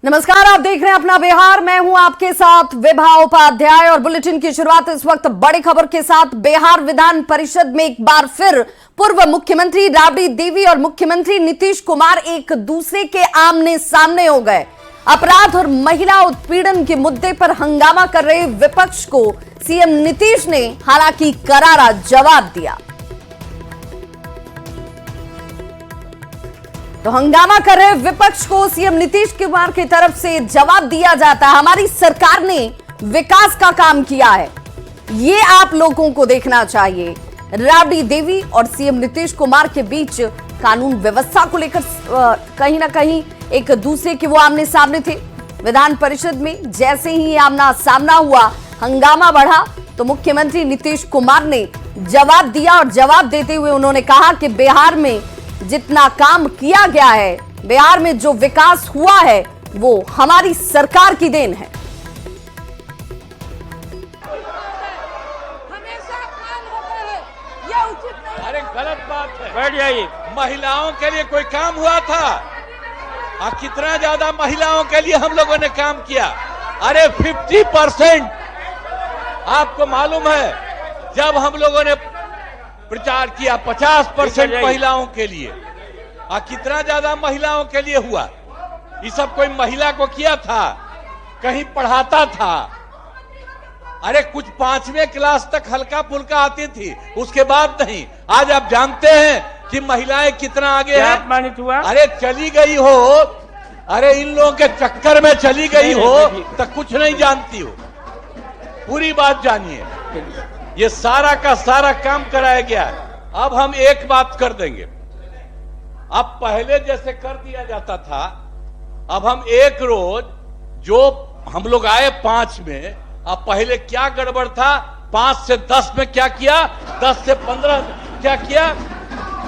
नमस्कार, आप देख रहे हैं अपना बिहार। मैं हूं आपके साथ विभा उपाध्याय और बुलेटिन की शुरुआत इस वक्त बड़ी खबर के साथ। बिहार विधान परिषद में एक बार फिर पूर्व मुख्यमंत्री राबड़ी देवी और मुख्यमंत्री नीतीश कुमार एक दूसरे के आमने सामने हो गए। अपराध और महिला उत्पीड़न के मुद्दे पर हंगामा कर रहे विपक्ष को सीएम नीतीश ने हालांकि करारा जवाब दिया। तो हंगामा कर रहे विपक्ष को सीएम नीतीश कुमार की तरफ से जवाब दिया जाता है, हमारी सरकार ने विकास का काम किया है, ये आप लोगों को देखना चाहिए। राबड़ी देवी और सीएम नीतीश कुमार के बीच कानून व्यवस्था को लेकर कहीं ना कहीं एक दूसरे के वो आमने सामने थे। विधान परिषद में जैसे ही आमना सामना हुआ, हंगामा बढ़ा, तो मुख्यमंत्री नीतीश कुमार ने जवाब दिया और जवाब देते हुए उन्होंने कहा कि बिहार में जितना काम किया गया है, बिहार में जो विकास हुआ है, वो हमारी सरकार की देन है। अरे गलत बात है, बैठ जाइए। महिलाओं के लिए कोई काम हुआ था? कितना ज्यादा महिलाओं के लिए हम लोगों ने काम किया। अरे 50% आपको मालूम है, जब हम लोगों ने प्रचार किया 50% महिलाओं के लिए, कितना ज्यादा महिलाओं के लिए हुआ। ये सब कोई महिला को किया था? कहीं पढ़ाता था? अरे कुछ 5वीं क्लास तक हल्का फुल्का आती थी, उसके बाद नहीं। आज आप जानते हैं कि महिलाएं कितना आगे हैं। अपमानित हुआ? अरे चली गई हो, अरे इन लोगों के चक्कर में चली गई हो तो कुछ नहीं जानती हो। पूरी बात जानिए, ये सारा का सारा काम कराया गया है। अब हम एक बात कर देंगे, अब पहले जैसे कर दिया जाता था, अब हम एक रोज जो हम लोग आए 5 में, अब पहले क्या गड़बड़ था, 5 से 10 में क्या किया, 10 से 15 क्या किया,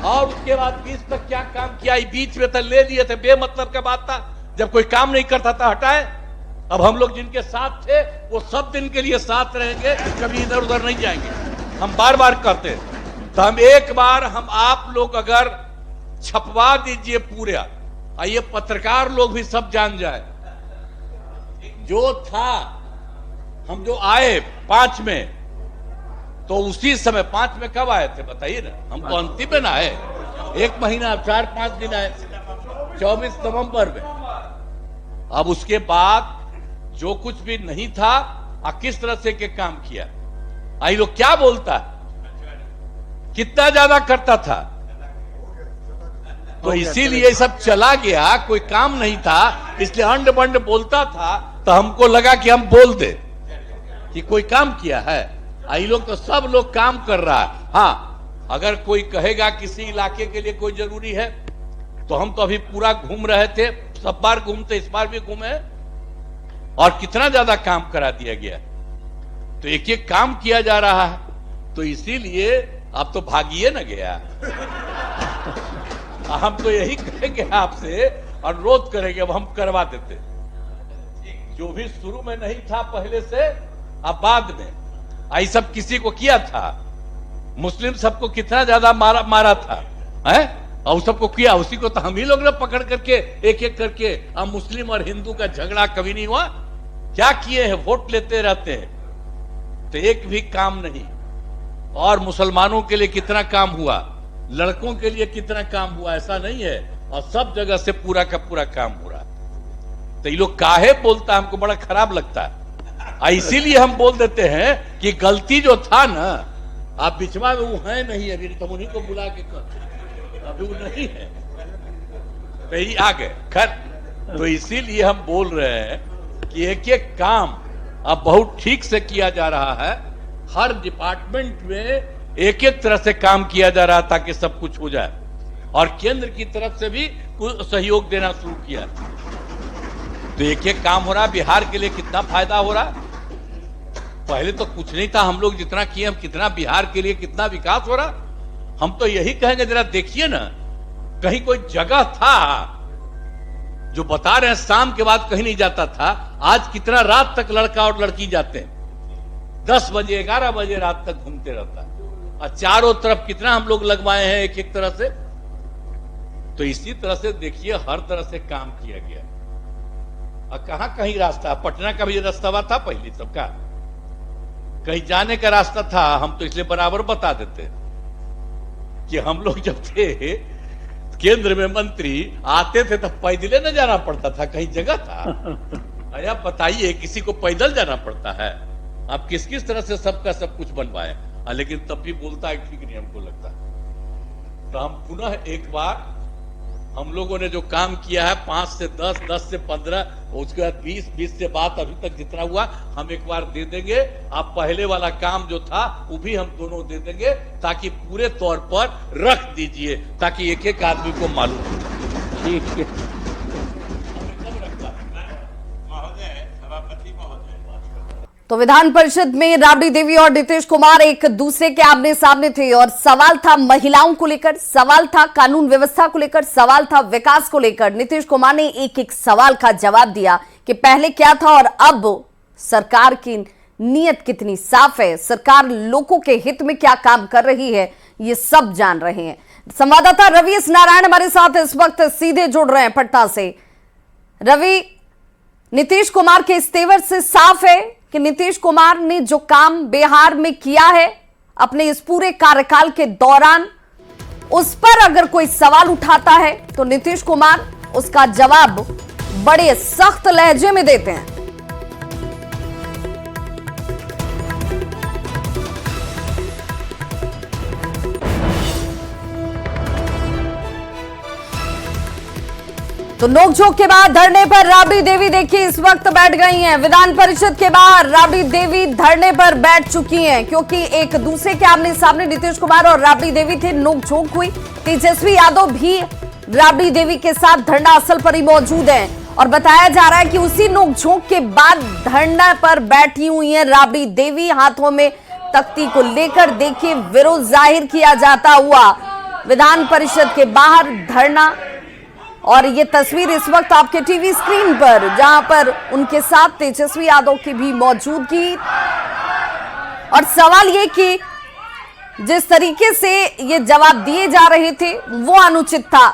और उसके बाद 20 तक क्या काम किया, बीच में तो ले लिए थे, बेमतलब का बात था। जब कोई काम नहीं करता था हटाए। अब हम लोग जिनके साथ थे वो सब दिन के लिए साथ रहेंगे, कभी इधर उधर नहीं जाएंगे। हम बार बार कहते हैं, तो हम एक बार हम आप लोग अगर छपवा दीजिए पूरा, ये पत्रकार लोग भी सब जान जाए, जो था हम जो आए 5 में, तो उसी समय 5 में कब आए थे बताइए ना? हम तो अंतिम में ना आए, 1 महीना 4-5 दिन आए, 24 नवंबर में। अब उसके बाद जो कुछ भी नहीं था, किस तरह से के काम किया, आई लोग क्या बोलता है, कितना ज्यादा करता था, तो इसीलिए सब चला गया। कोई काम नहीं था, इसलिए अंड बंड बोलता था, तो हमको लगा कि हम बोल दे कि कोई काम किया है। आई लोग तो सब लोग काम कर रहा है। हाँ, अगर कोई कहेगा किसी इलाके के लिए कोई जरूरी है, तो हम तो अभी पूरा घूम रहे थे, सब बार घूमते, इस बार भी घूमे, और कितना ज्यादा काम करा दिया गया। तो एक एक काम किया जा रहा है, तो इसीलिए आप तो भागिए ना गया। हम तो यही कहेंगे आपसे, अनुरोध करेंगे, अब हम करवा देते जो भी शुरू में नहीं था पहले से, अब बाद में आई सब किसी को किया था। मुस्लिम सबको कितना ज्यादा मारा था, है? और सबको किया, उसी को तो हम ही लोग ने पकड़ करके एक एक करके। अब मुस्लिम और हिंदू का झगड़ा कभी नहीं हुआ? क्या किए हैं? वोट लेते रहते हैं, तो एक भी काम नहीं। और मुसलमानों के लिए कितना काम हुआ, लड़कों के लिए कितना काम हुआ, ऐसा नहीं है। और सब जगह से पूरा का पूरा काम हो रहा। तो ये लोग काहे बोलता, हमको बड़ा खराब लगता है। इसीलिए हम बोल देते हैं कि गलती जो था ना, आप बिचवा में वो है नहीं, अभी तो उन्हीं को बुला के कर, अभी वो नहीं है, तो ही आ गए। खैर, तो इसीलिए हम बोल रहे हैं कि एक एक काम अब बहुत ठीक से किया जा रहा है। हर डिपार्टमेंट में एक एक तरह से काम किया जा रहा है ताकि सब कुछ हो जाए, और केंद्र की तरफ से भी सहयोग देना शुरू किया। तो एक एक काम हो रहा है। बिहार के लिए कितना फायदा हो रहा है, पहले तो कुछ नहीं था। हम लोग जितना किए, हम कितना बिहार के लिए कितना विकास हो रहा। हम तो यही कहेंगे, जरा देखिए ना, कहीं कोई जगह था जो बता रहे हैं शाम के बाद कहीं नहीं जाता था, आज कितना रात तक लड़का और लड़की जाते हैं, 10 बजे 11 बजे रात तक घूमते रहता है। और चारों तरफ कितना हम लोग लगवाए हैं एक एक तरह से। तो इसी तरह से देखिए, हर तरह से काम किया गया। और कहां कहीं रास्ता, पटना का भी रास्ता था पहले सबका, कहीं जाने का रास्ता था, हम तो इसलिए बराबर बता देते कि हम लोग जब थे केंद्र में मंत्री आते थे तब पैदल न जाना पड़ता था, कहीं जगह था? अरे आप बताइए, किसी को पैदल जाना पड़ता है? आप किस किस तरह से सबका सब कुछ बनवाए, लेकिन तब भी बोलता है ठीक नहीं हमको लगता। तो हम पुनः एक बार हम लोगों ने जो काम किया है 5 से 10, 10 से 15, उसके बाद 20, 20 से बात अभी तक जितना हुआ हम एक बार दे देंगे। आप पहले वाला काम जो था वो भी हम दोनों दे देंगे, ताकि पूरे तौर पर रख दीजिए, ताकि एक एक आदमी को मालूम हो। ठीक है तो विधान परिषद में राबड़ी देवी और नीतीश कुमार एक दूसरे के आमने सामने थे और सवाल था महिलाओं को लेकर, सवाल था कानून व्यवस्था को लेकर, सवाल था विकास को लेकर। नीतीश कुमार ने एक एक सवाल का जवाब दिया कि पहले क्या था और अब सरकार की नीयत कितनी साफ है, सरकार लोगों के हित में क्या काम कर रही है, ये सब जान रहे हैं। संवाददाता रवि एस नारायण हमारे साथ इस वक्त सीधे जुड़ रहे हैं पटना से। रवि, नीतीश कुमार के इस तेवर से साफ है कि नीतीश कुमार ने जो काम बिहार में किया है अपने इस पूरे कार्यकाल के दौरान, उस पर अगर कोई सवाल उठाता है तो नीतीश कुमार उसका जवाब बड़े सख्त लहजे में देते हैं। तो नोकझोंक के बाद धरने पर राबड़ी देवी देखिए इस वक्त बैठ गई हैं। विधान परिषद के बाहर राबड़ी देवी धरने पर बैठ चुकी हैं, क्योंकि एक दूसरे के आमने सामने नीतीश कुमार और राबड़ी देवी थे, नोकझोंक हुई। तेजस्वी यादव भी राबड़ी देवी के साथ धरना स्थल पर ही मौजूद हैं और बताया जा रहा है कि उसी नोकझोंक के बाद धरना पर बैठी हुई है राबड़ी देवी, हाथों में तख्ती को लेकर देखिए विरोध जाहिर किया जाता हुआ विधान परिषद के बाहर धरना। और ये तस्वीर इस वक्त आपके टीवी स्क्रीन पर, जहां पर उनके साथ तेजस्वी यादव की भी मौजूदगी। और सवाल ये कि जिस तरीके से ये जवाब दिए जा रहे थे वो अनुचित था।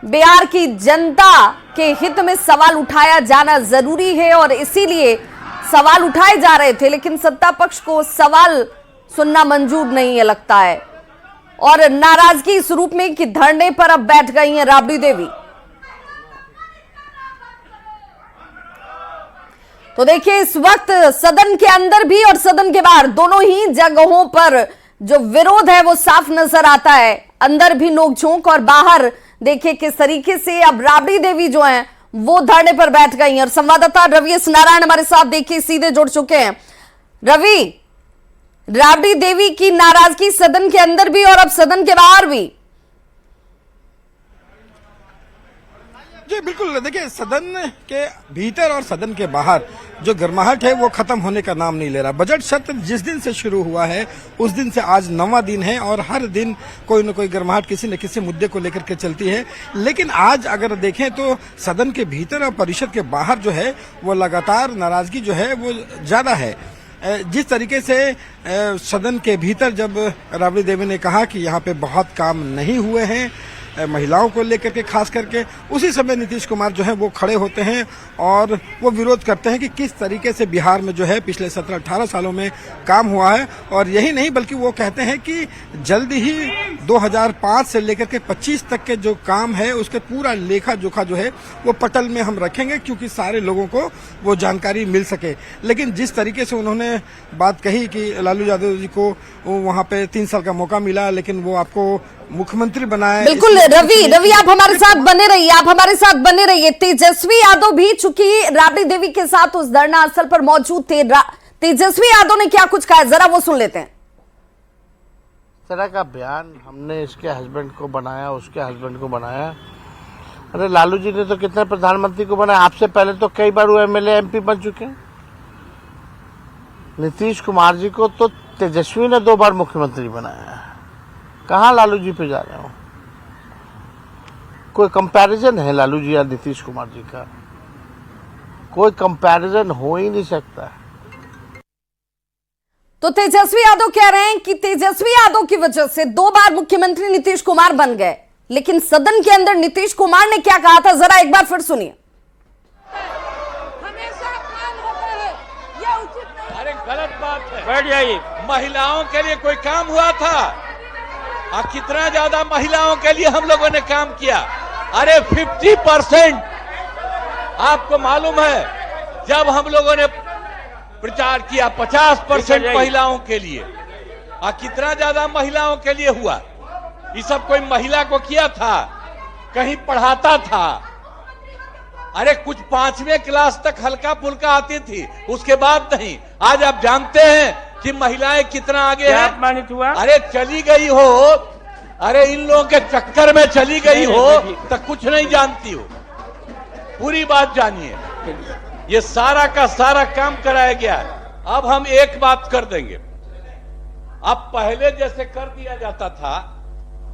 बिहार की जनता के हित में सवाल उठाया जाना जरूरी है और इसीलिए सवाल उठाए जा रहे थे, लेकिन सत्ता पक्ष को सवाल सुनना मंजूर नहीं है लगता है, और नाराजगी इस रूप में कि धरने पर अब बैठ गई हैं राबड़ी देवी। तो देखिए इस वक्त सदन के अंदर भी और सदन के बाहर दोनों ही जगहों पर जो विरोध है वो साफ नजर आता है। अंदर भी नोकझोंक और बाहर देखिए किस तरीके से अब राबड़ी देवी जो हैं वो धरने पर बैठ गई हैं। और संवाददाता रवि एस नारायण हमारे साथ देखिए सीधे जुड़ चुके हैं। रवि, राबड़ी देवी की नाराजगी सदन के अंदर भी और अब सदन के बाहर भी। जी बिल्कुल, देखिए सदन के भीतर और सदन के बाहर जो गर्माहट है वो खत्म होने का नाम नहीं ले रहा। बजट सत्र जिस दिन से शुरू हुआ है उस दिन से आज 9वां दिन है और हर दिन कोई न कोई गर्माहट किसी न किसी मुद्दे को लेकर के चलती है। लेकिन आज अगर देखें तो सदन के भीतर और परिषद के बाहर जो है वो लगातार नाराजगी जो है वो ज्यादा है। जिस तरीके से सदन के भीतर जब राबड़ी देवी ने कहा कि यहाँ पे बहुत काम नहीं हुए हैं महिलाओं को लेकर के, खास करके उसी समय नीतीश कुमार जो है वो खड़े होते हैं और वो विरोध करते हैं कि किस तरीके से बिहार में जो है पिछले 17-18 सालों में काम हुआ है। और यही नहीं बल्कि वो कहते हैं कि जल्द ही 2005 से लेकर के 25 तक के जो काम है उसके पूरा लेखा जोखा जो है वो पटल में हम रखेंगे, क्योंकि सारे लोगों को वो जानकारी मिल सके। लेकिन जिस तरीके से उन्होंने बात कही कि लालू यादव जी को वहाँ पे 3 साल का मौका मिला लेकिन वो आपको मुख्यमंत्री बनाए। बिल्कुल रवि आप हमारे साथ बने रहिए। तेजस्वी यादव भी चूंकि राबड़ी देवी के साथ उस धरना स्थल पर मौजूद थे, तेजस्वी यादव ने क्या कुछ कहा जरा वो सुन लेते हैं। तरह का बयान हमने इसके हस्बैंड को बनाया, उसके हस्बैंड को बनाया। अरे लालू जी ने तो कितने प्रधानमंत्री को बनाया, आपसे पहले तो कई बार वो एमएलए एमपी बन चुके हैं। नीतीश कुमार जी को तो तेजस्वी ने 2 बार मुख्यमंत्री बनाया। कहाँ लालू जी पे जा रहे हो? कोई कंपैरिजन है लालू जी या नीतीश कुमार जी का? कोई कंपैरिजन हो ही नहीं सकता। तो तेजस्वी यादव कह रहे हैं कि तेजस्वी यादव की वजह से 2 बार मुख्यमंत्री नीतीश कुमार बन गए, लेकिन सदन के अंदर नीतीश कुमार ने क्या कहा था जरा एक बार फिर सुनिए। बैठ जाइए। महिलाओं के लिए कोई काम हुआ था? कितना ज्यादा महिलाओं के लिए हम लोगों ने काम किया। अरे 50%। आपको मालूम है जब हम लोगों ने प्रचार किया 50% महिलाओं के लिए, कितना ज्यादा महिलाओं के लिए हुआ। ये सब कोई महिला को किया था? कहीं पढ़ाता था? अरे कुछ 5वीं क्लास तक हल्का फुल्का आती थी, उसके बाद नहीं। आज आप जानते हैं कि महिलाएं कितना आगे हैं। अपमानित हुआ। अरे चली गई हो, अरे इन लोगों के चक्कर में चली गई हो तो कुछ नहीं जानती हो। पूरी बात जानिए। ये सारा का सारा काम कराया गया है। अब हम एक बात कर देंगे, अब पहले जैसे कर दिया जाता था,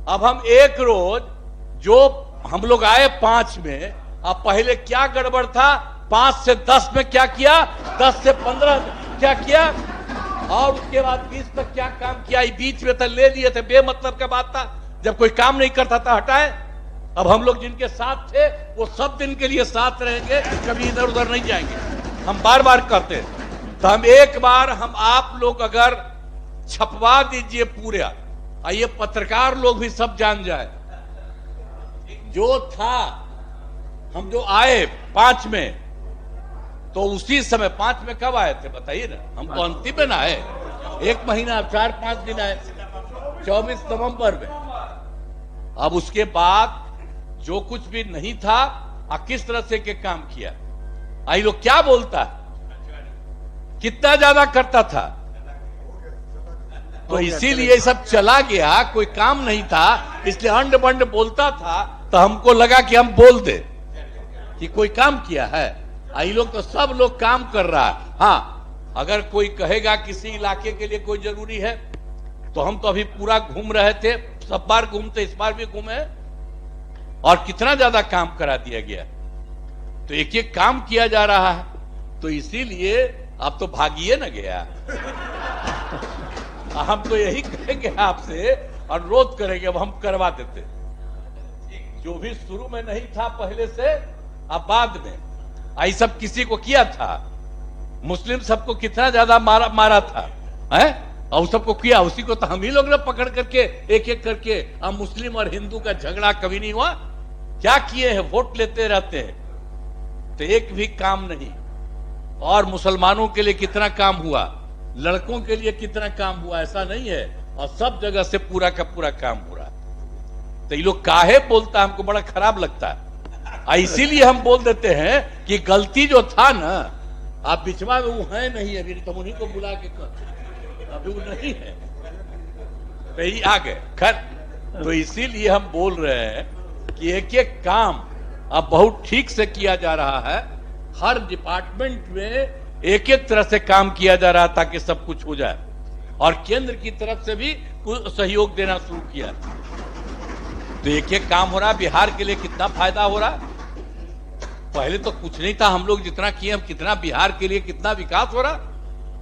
अब हम एक रोज जो हम लोग आए 5 में, अब पहले क्या गड़बड़ था, 5 से 10 में क्या किया, 10 से 15 में क्या किया, और उसके बाद 20 तक क्या काम किया। बीच में तो ले लिए थे, बेमतलब का बात था। जब कोई काम नहीं करता था हटाए। अब हम लोग जिनके साथ थे वो सब दिन के लिए साथ रहेंगे, कभी इधर उधर नहीं जाएंगे। हम बार बार कहते हैं। तो हम एक बार हम आप लोग अगर छपवा दीजिए पूरे, ये पत्रकार लोग भी सब जान जाए जो था। हम जो आए 5 में, तो उसी समय 5 में कब आए थे बताइए ना? हम तो अंतिम में ना आए, 1 महीना 4-5 दिन आए, 24 नवंबर में। अब उसके बाद जो कुछ भी नहीं था, किस तरह से के काम किया। आई लोग क्या बोलता है, कितना ज्यादा करता था। तो इसीलिए सब चला गया, कोई काम नहीं था, इसलिए अंड बंड बोलता था। तो हमको लगा कि हम बोल दे कि कोई काम किया है। आई लोग तो सब लोग काम कर रहा है। हाँ, अगर कोई कहेगा किसी इलाके के लिए कोई जरूरी है, तो हम तो अभी पूरा घूम रहे थे, सब बार घूमते, इस बार भी घूमे, और कितना ज्यादा काम करा दिया गया। तो एक एक काम किया जा रहा है। तो इसीलिए अब तो भागिए ना गया। हम तो यही कहेंगे आपसे, अनुरोध करेंगे, अब हम करवा देते जो भी शुरू में नहीं था पहले से, अब बाद में। आई सब किसी को किया था? मुस्लिम सबको कितना ज्यादा मारा था, है? और सबको किया, उसी को तो हम ही लोग ने पकड़ करके एक एक करके। अब मुस्लिम और हिंदू का झगड़ा कभी नहीं हुआ। क्या किए हैं? वोट लेते रहते हैं, तो एक भी काम नहीं। और मुसलमानों के लिए कितना काम हुआ, लड़कों के लिए कितना काम हुआ, ऐसा नहीं है। और सब जगह से पूरा का पूरा काम हो रहा है। तो ये लोग काहे बोलता है, हमको बड़ा खराब लगता है। इसीलिए हम बोल देते हैं कि गलती जो था ना, आप बिचवा में वो है नहीं, अभी तो उन्हीं को बुला के अभी वो नहीं है, तो ही आ गए। खैर, तो इसीलिए हम बोल रहे हैं कि एक एक काम अब बहुत ठीक से किया जा रहा है। हर डिपार्टमेंट में एक एक तरह से काम किया जा रहा है ताकि सब कुछ हो जाए। और केंद्र की तरफ से भी सहयोग देना शुरू किया। तो एक एक काम हो रहा है। बिहार के लिए कितना फायदा हो रहा है। पहले तो कुछ नहीं था, हम लोग जितना किए, हम कितना बिहार के लिए कितना विकास हो रहा।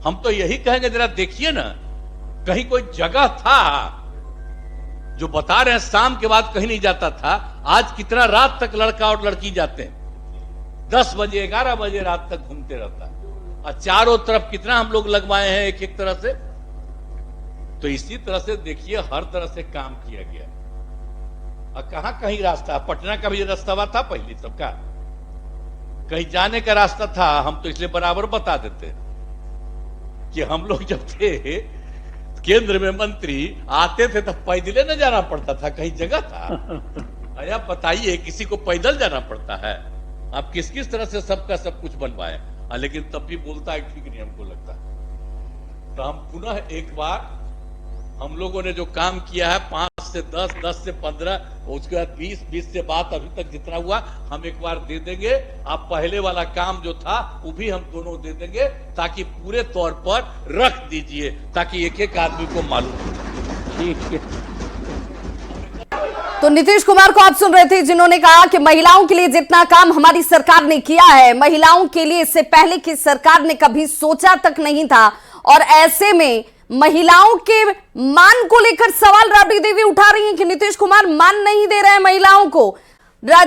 हम तो यही कहेंगे, जरा देखिए ना, कहीं कोई जगह था जो बता रहे हैं शाम के बाद कहीं नहीं जाता था, आज कितना रात तक लड़का और लड़की जाते हैं, 10 बजे 11 बजे रात तक घूमते रहता है। और चारों तरफ कितना हम लोग लगवाए हैं एक एक तरह से। तो इसी तरह से देखिए, हर तरह से काम किया गया। और कहां कहीं रास्ता, पटना का भी रास्ता था पहले सबका, कहीं जाने का रास्ता था। हम तो इसलिए बराबर बता देते कि हम लोग जब थे केंद्र में मंत्री, आते थे तब पैदल न जाना पड़ता था, कहीं जगह था। अरे बताइए, किसी को पैदल जाना पड़ता है? आप किस किस तरह से सबका सब कुछ बनवाए। लेकिन तब भी बोलता है ठीक नहीं हमको लगता। तो हम पुनः एक बार, हम लोगों ने जो काम किया है 5 से 10, 10 से 15, उसके बाद 20, 20 से बात अभी तक जितना हुआ हम एक बार दे देंगे। आप पहले वाला काम जो था वो भी हम दोनों दे देंगे, ताकि पूरे तौर पर रख दीजिए, ताकि एक एक आदमी को मालूम हो। ठीक है। तो नीतीश कुमार को आप सुन रहे थे, जिन्होंने कहा कि महिलाओं के लिए जितना काम हमारी सरकार ने किया है, महिलाओं के लिए इससे पहले की सरकार ने कभी सोचा तक नहीं था। और ऐसे में महिलाओं के मान को लेकर सवाल राबड़ी देवी उठा रही हैं कि नीतीश कुमार मान नहीं दे रहे हैं महिलाओं को।